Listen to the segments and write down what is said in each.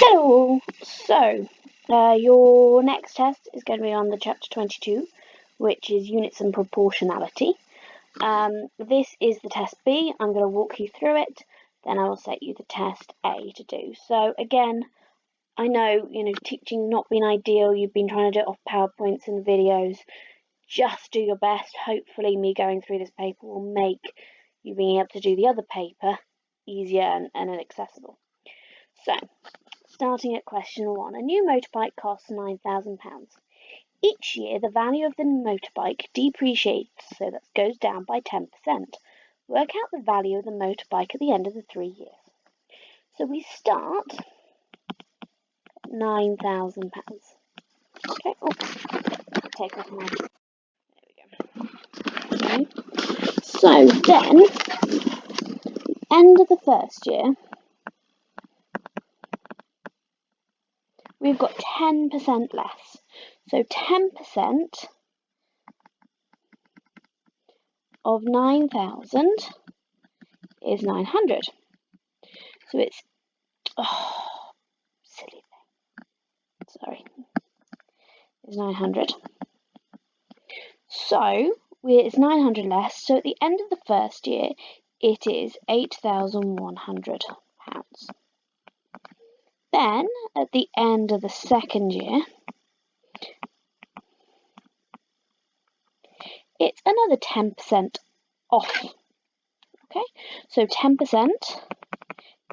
Hello! Your next test is going to be on the Ch22, which is units and proportionality. This is the test B. I'm going to walk you through it, then I will set you the test A to do. So again, I know, teaching not been ideal. You've been trying to do it off PowerPoints and videos. Just do your best. Hopefully me going through this paper will make you being able to do the other paper easier and accessible. So, starting at question 1. A new motorbike costs £9,000. Each year, the value of the motorbike depreciates, so that goes down by 10%. Work out the value of the motorbike at the end of the 3 years. So we start at £9,000. Okay, take off my... There we go. Okay. So then, end of the first year, we've got 10% less. So 10% of 9,000 is 900. So it's, silly thing. Sorry. It's 900. So it's 900 less. So at the end of the first year, it is £8,100. Then at the end of the second year, it's another 10% off. Okay, so 10%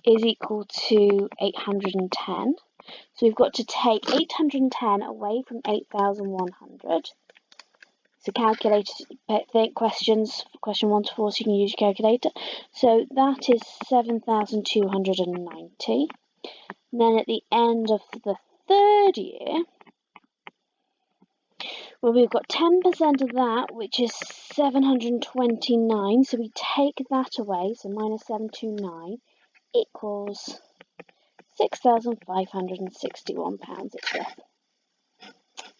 is equal to 810. So we've got to take 810 away from 8,100. So calculator, think questions, question 1 to 4, so you can use your calculator. So that is 7,290. And then at the end of the third year, well, we've got 10% of that, which is 729. So we take that away, so minus 729 equals £6,561 it's worth.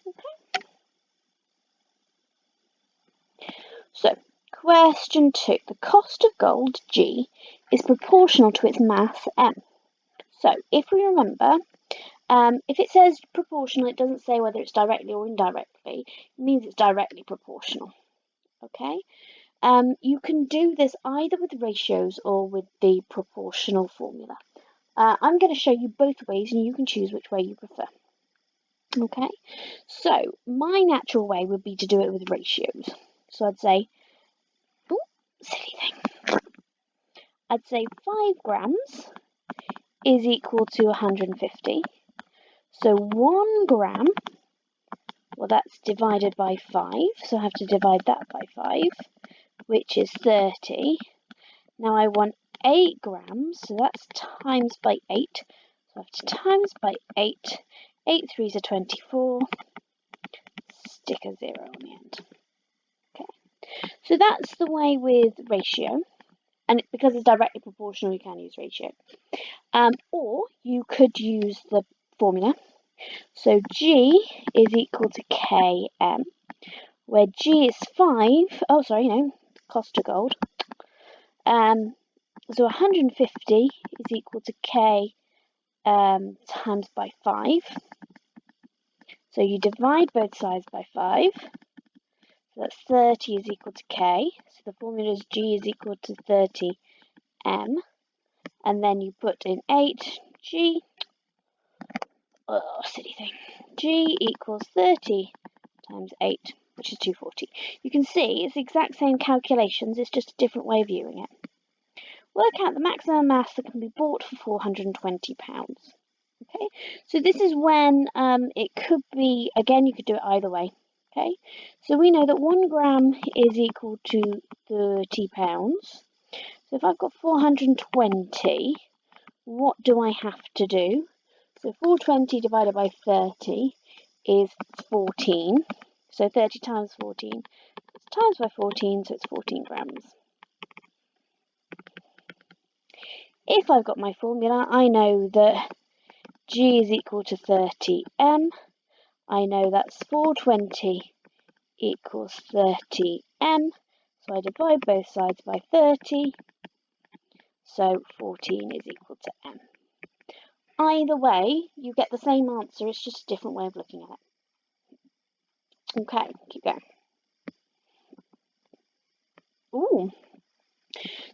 Okay. So, question 2. The cost of gold, G, is proportional to its mass, M. So, if we remember, if it says proportional, it doesn't say whether it's directly or indirectly. It means it's directly proportional. Okay? You can do this either with ratios or with the proportional formula. I'm going to show you both ways and you can choose which way you prefer. Okay, so my natural way would be to do it with ratios. So I'd say, silly thing. I'd say 5 grams is equal to 150. So 1 gram, well, that's divided by 5. So I have to divide that by 5, which is 30. Now I want 8 grams, so that's times by 8. So I have to times by 8. 8 3s are 24. Stick a 0 on the end. Okay, so that's the way with ratio. And because it's directly proportional, you can use ratio. Or you could use the formula. So G is equal to Km, where G is 5. Oh, sorry, no, cost of gold. So 150 is equal to K times by 5. So you divide both sides by 5. So that's 30 is equal to K. So the formula is G is equal to 30M. And then you put in 8. G, silly thing. G equals 30 times 8, which is 240. You can see it's the exact same calculations, it's just a different way of viewing it. Work out the maximum mass that can be bought for £420. Okay, so this is when it could be, again, you could do it either way. Okay, so we know that 1 gram is equal to 30 pounds. So if I've got 420, what do I have to do? So 420 divided by 30 is 14. So 30 times 14 is times by 14, so it's 14 grams. If I've got my formula, I know that G is equal to 30M. I know that's 420 equals 30M. So I divide both sides by 30. So 14 is equal to M. either way, you get the same answer, it's just a different way of looking at it. Okay, keep going. Ooh.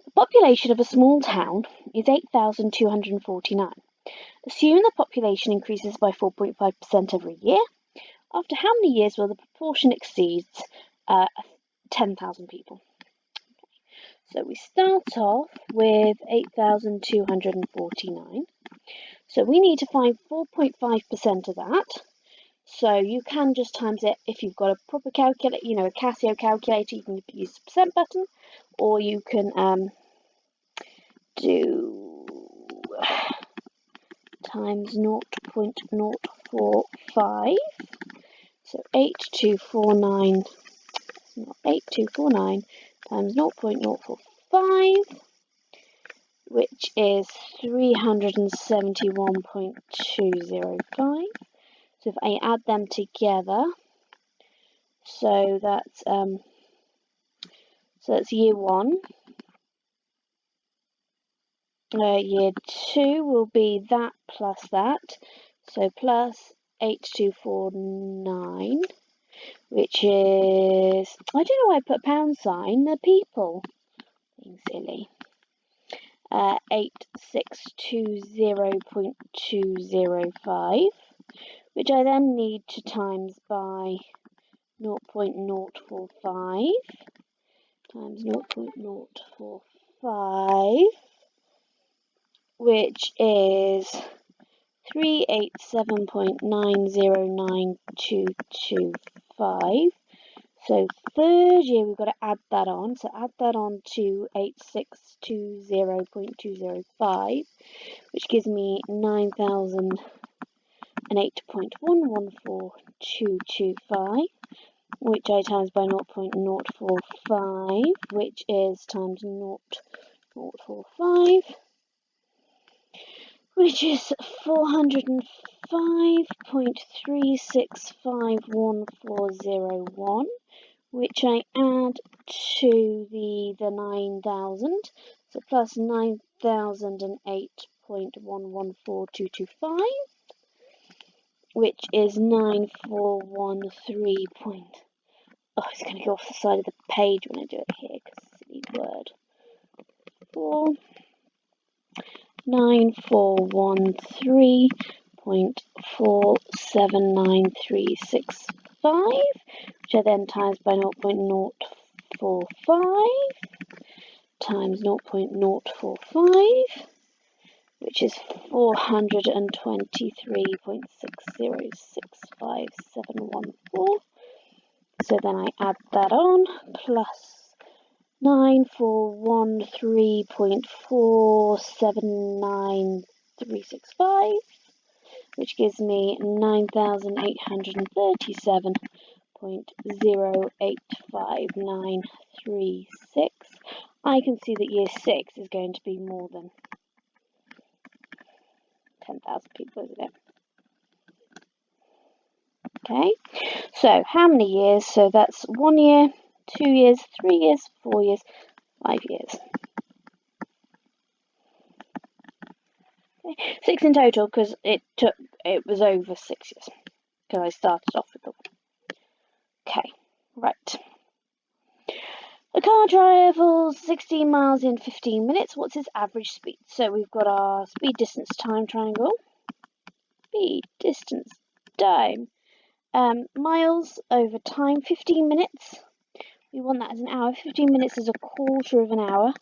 The population of a small town is 8,249. Assume the population increases by 4.5% every year. After how many years will the proportion exceed 10,000 people? So we start off with 8,249. So we need to find 4.5% of that. So you can just times it if you've got a proper calculator, a Casio calculator, you can use the percent button, or you can do times 0.045. So 8249, not 8249 times 0.045, which is 371.205. So if I add them together, so that's year 1. Year 2 will be that plus that, so plus 8249, which is, I don't know why I put a pound sign, they're people, being silly. 8620.205, which I then need to times by 0.045 times 0.045, which is 387.909225. So third year we've got to add that on. So add that on to 8620.205, which gives me 9,008.114225, which I times by 0.045, which is times 0.045, which is 405.3651,401, which I add to the 9,000, so plus 9,008.114225, which is 9413. Oh, it's going to go off the side of the page when I do it here, because silly word. 9413.479365, which I then times by 0.045 times 0.045, which is 423.6065,714. So then I add that on, plus 9413.479365, which gives me 9,837.085936. I can see that year 6 is going to be more than 10,000 people, isn't it? Okay, so how many years? So that's 1 year, 2 years, 3 years, 4 years, 5 years. Okay. 6 in total because it was over 6 years because I started off with the 1. Okay, right. A car travels 16 miles in 15 minutes. What's its average speed? So we've got our speed, distance, time triangle. Speed, distance, time. Miles over time, 15 minutes. We want that as an hour. 15 minutes is a quarter of an hour,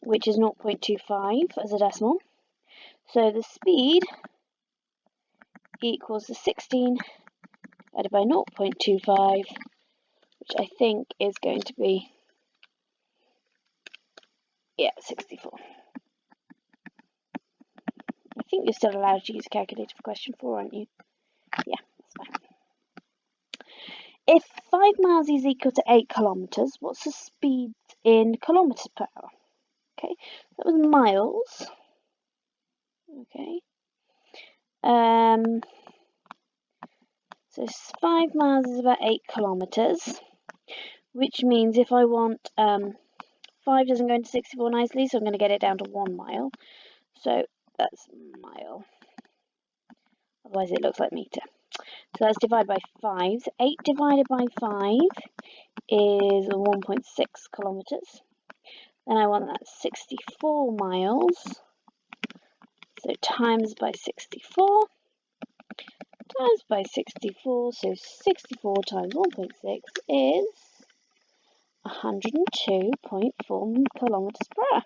which is 0.25 as a decimal. So the speed equals the 16 divided by 0.25, which I think is going to be, 64. I think you're still allowed to use a calculator for question 4, aren't you? Yeah, that's fine. If 5 miles is equal to 8 kilometres, what's the speed in kilometres per hour? Okay, that was miles. Okay. So 5 miles is about 8 kilometres, which means if I want 5 doesn't go into 64 nicely, so I'm going to get it down to 1 mile. So that's mile. otherwise it looks like metre. So let's divide by 5. So 8 divided by 5 is 1.6 kilometres. Then I want that 64 miles. So times by 64. Times by 64. So 64 times 1.6 is 102.4 kilometres per hour.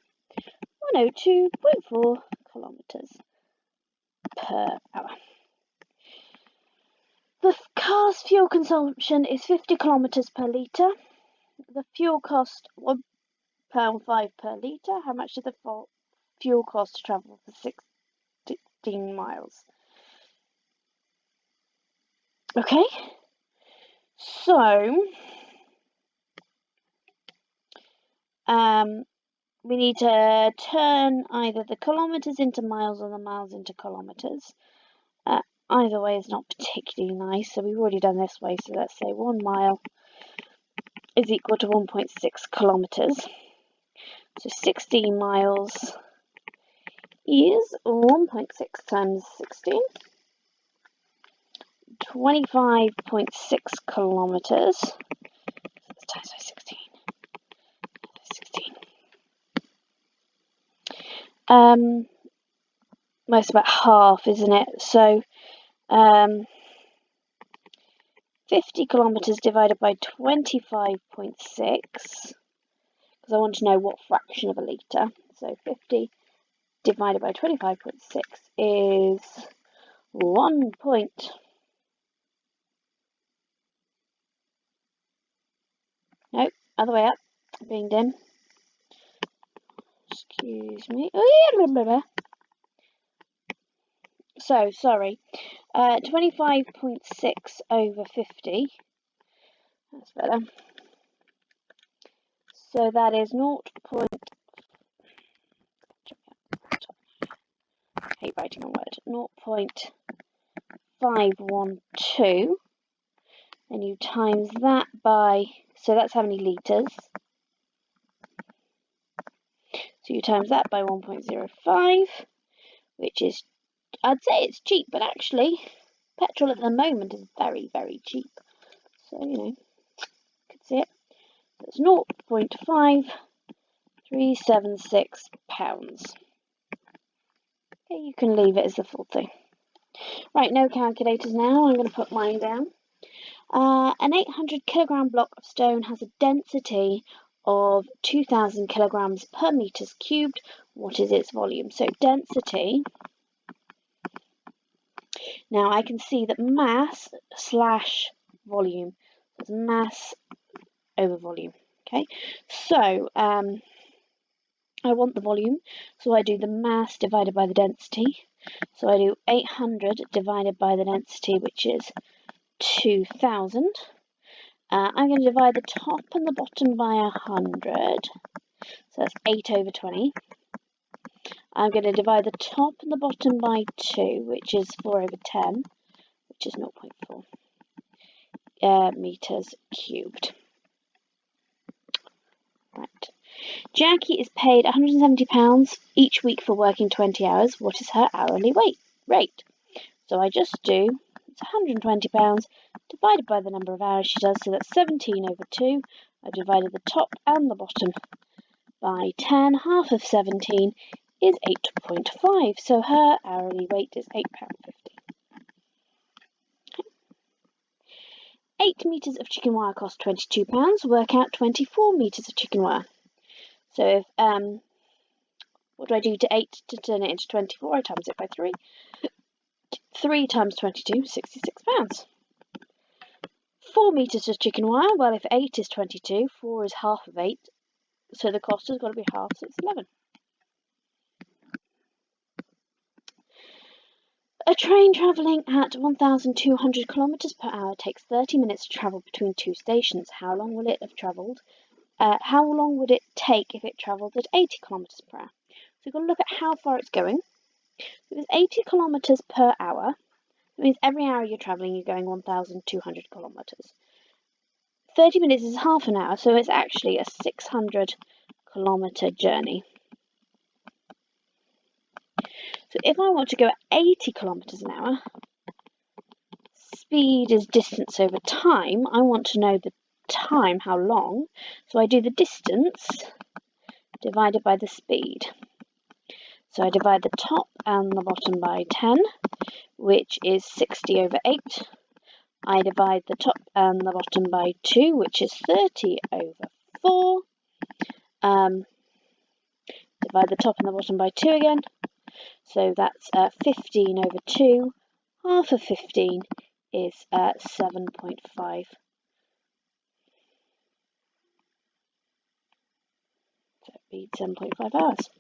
102.4 kilometres per hour. The car's fuel consumption is 50 kilometres per litre. The fuel cost £1.05 per litre. How much did the fuel cost to travel for 16 miles? Okay, so we need to turn either the kilometres into miles or the miles into kilometres. Either way is not particularly nice, so we've already done this way. So let's say 1 mile is equal to 1.6 kilometres. So 16 miles is 1.6 times 16. 25.6 kilometres. So that's times by 16. 16. Well, it's about half, isn't it? So 50 kilometres divided by 25.6, because I want to know what fraction of a litre. So 50 divided by 25.6 is 1 point. Nope, other way up, being dim. Excuse me. So, sorry. 25.6 over 50. That's better. So that is 0. I hate writing one word. 0.512. And you times that by, so that's how many litres. So you times that by 1.05, which is, I'd say it's cheap, but actually, petrol at the moment is very, very cheap. So, you know, you could see it. That's 0.5376 pounds. Okay, you can leave it as the full thing. Right, no calculators now. I'm going to put mine down. An 800 kilogram block of stone has a density of 2,000 kilograms per meters cubed. What is its volume? So density. Now I can see that mass slash volume. That's mass over volume. Okay, so I want the volume, so I do the mass divided by the density. So I do 800 divided by the density, which is 2,000. I'm going to divide the top and the bottom by 100. So that's 8 over 20. I'm going to divide the top and the bottom by 2, which is 4 over 10, which is 0.4 meters cubed. Right. Jackie is paid £170 each week for working 20 hours. What is her hourly rate? So I just do, it's £120 divided by the number of hours she does, so that's 17 over 2. I divided the top and the bottom by 10. Half of 17 is 8.5, so her hourly rate is £8.50. 8 metres of chicken wire costs £22. Work out 24 metres of chicken wire. So if what do I do to 8 to turn it into 24? I times it by 3. 3 times 22, £66. 4 metres of chicken wire. Well, if 8 is 22, 4 is half of 8. So the cost has got to be half, so it's 11. A train travelling at 1,200 kilometres per hour takes 30 minutes to travel between 2 stations. How long will it have travelled? How long would it take if it travelled at 80 kilometres per hour? So we've got to look at how far it's going. If it's 80 kilometres per hour, it means every hour you're travelling, you're going 1,200 kilometres. 30 minutes is half an hour, so it's actually a 600 kilometre journey. So if I want to go at 80 kilometres an hour, speed is distance over time, I want to know the time, how long. So I do the distance divided by the speed. So I divide the top and the bottom by 10, which is 60 over 8. I divide the top and the bottom by 2, which is 30 over 4. Divide the top and the bottom by 2 again. So that's 15 over 2. Half of 15 is 7.5. So it beats 7.5 hours.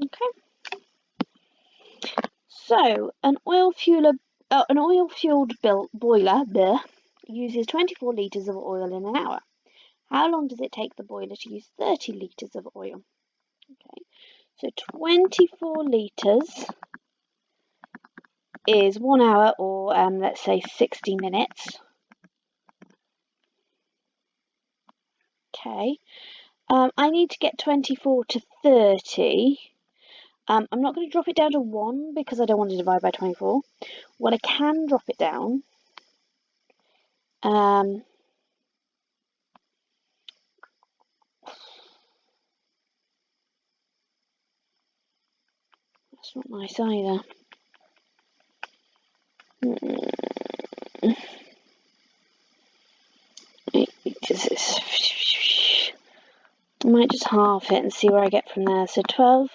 Okay. So an oil-fueled boiler uses 24 litres of oil in an hour. How long does it take the boiler to use 30 litres of oil? Okay, so 24 litres is 1 hour, or let's say 60 minutes. Okay, I need to get 24 to 30. I'm not going to drop it down to 1 because I don't want to divide by 24. What I can drop it down, that's not nice either. I might just half it and see where I get from there. So 12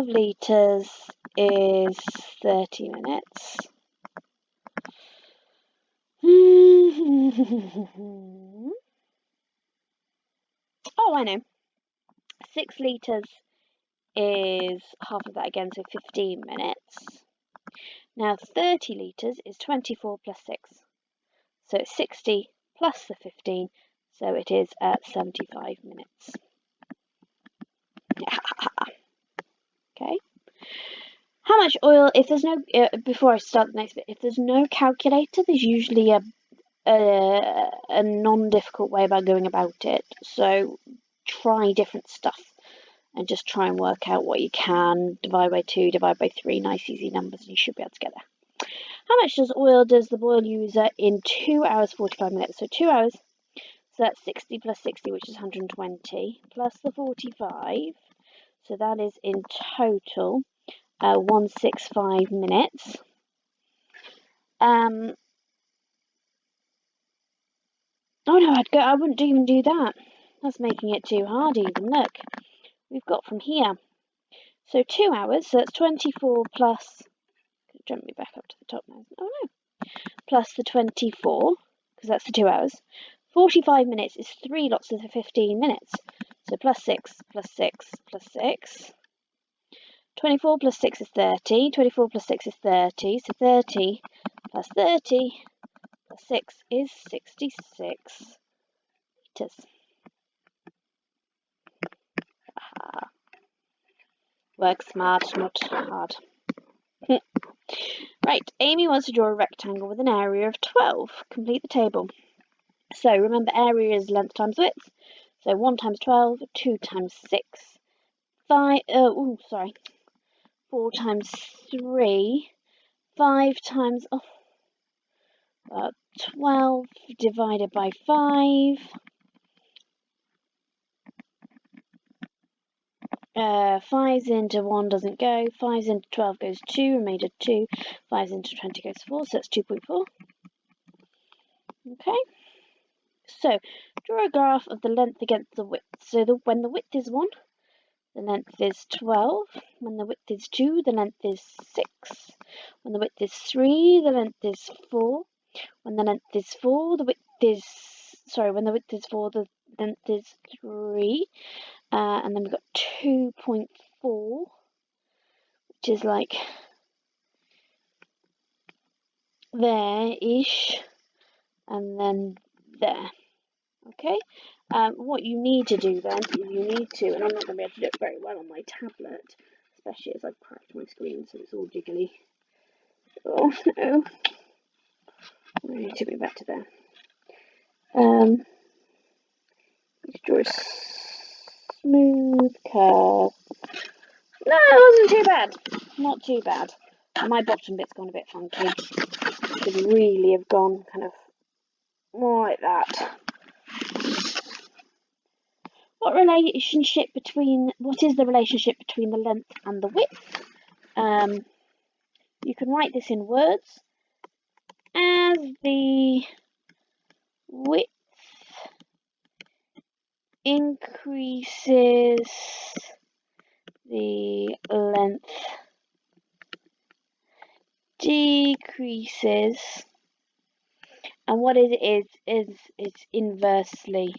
litres is 30 minutes. Oh, I know. 6 litres is half of that again, so 15 minutes. Now 30 litres is 24 plus 6. So it's 60 plus the 15, so it is 75 minutes. Okay. How much oil, if there's no, before I start the next bit, if there's no calculator, there's usually a non-difficult way about going about it. So try different stuff and just try and work out what you can. Divide by 2, divide by 3, nice easy numbers, and you should be able to get there. How much oil does the boil use in 2 hours 45 minutes? So 2 hours, so that's 60 plus 60, which is 120, plus the 45, so that is in total 165 minutes. Oh no, I wouldn't even do that. That's making it too hard even. Look, we've got from here. So 2 hours, so that's 24 plus, jump me back up to the top now. Oh no. Plus the 24, because that's the 2 hours. 45 minutes is 3 lots of the 15 minutes. So plus 6, plus 6, plus 6. 24 plus 6 is 30. 24 plus 6 is 30. So 30 plus 30 plus 6 is 66 litres. Aha. Work smart, not hard. Right, Amy wants to draw a rectangle with an area of 12. Complete the table. So remember, area is length times width. So 1 times 12, 2 times 6, 4 times 3, 5 times 12 divided by 5. 5's into 1 doesn't go. 5's into 12 goes 2, remainder 2. 5's into 20 goes 4, so that's 2.4. Okay. So draw a graph of the length against the width. So when the width is 1, the length is 12. When the width is 2, the length is 6. When the width is 3, the length is 4. When the length is 4, the width is... when the width is 4, the length is 3. And then we've got 2.4, which is like there-ish, and then there. Okay? What you need to do then is you need to, and I'm not going to be able to do it very well on my tablet, especially as I've cracked my screen so it's all jiggly. Oh no. I need to be better there. Draw a smooth curve. No, it wasn't too bad. Not too bad. My bottom bit's gone a bit funky. Should really have gone kind of more like that. What is the relationship between the length and the width? You can write this in words as the width increases, the length decreases, and what it is it's inversely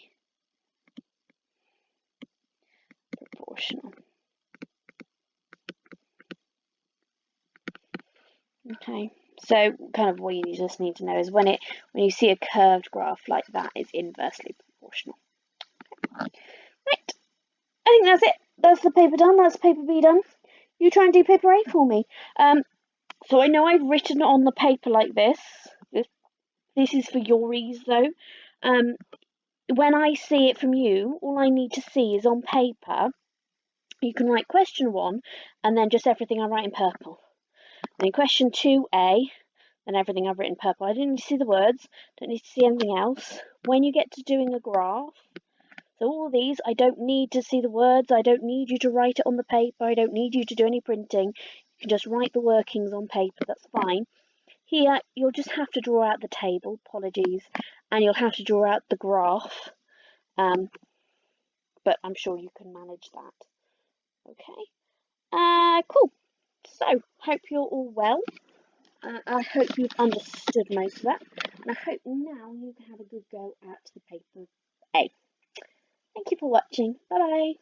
proportional. Okay, so kind of what you just need to know is when you see a curved graph like that, it's inversely proportional. Right, I think that's it. That's the paper done. That's paper B done. You try and do paper A for me. So I know I've written it on the paper like this. This is for your ease though. When I see it from you, all I need to see is on paper. You can write question 1 and then just everything I write in purple. And then question 2A, and everything I've written purple. I don't need to see the words, don't need to see anything else. When you get to doing a graph, so all of these, I don't need to see the words, I don't need you to write it on the paper, I don't need you to do any printing. You can just write the workings on paper, that's fine. Here, you'll just have to draw out the table, apologies, and you'll have to draw out the graph, but I'm sure you can manage that. Okay, cool. So, hope you're all well. I hope you've understood most of that, and I hope now you can have a good go at the paper A. Thank you for watching. Bye bye.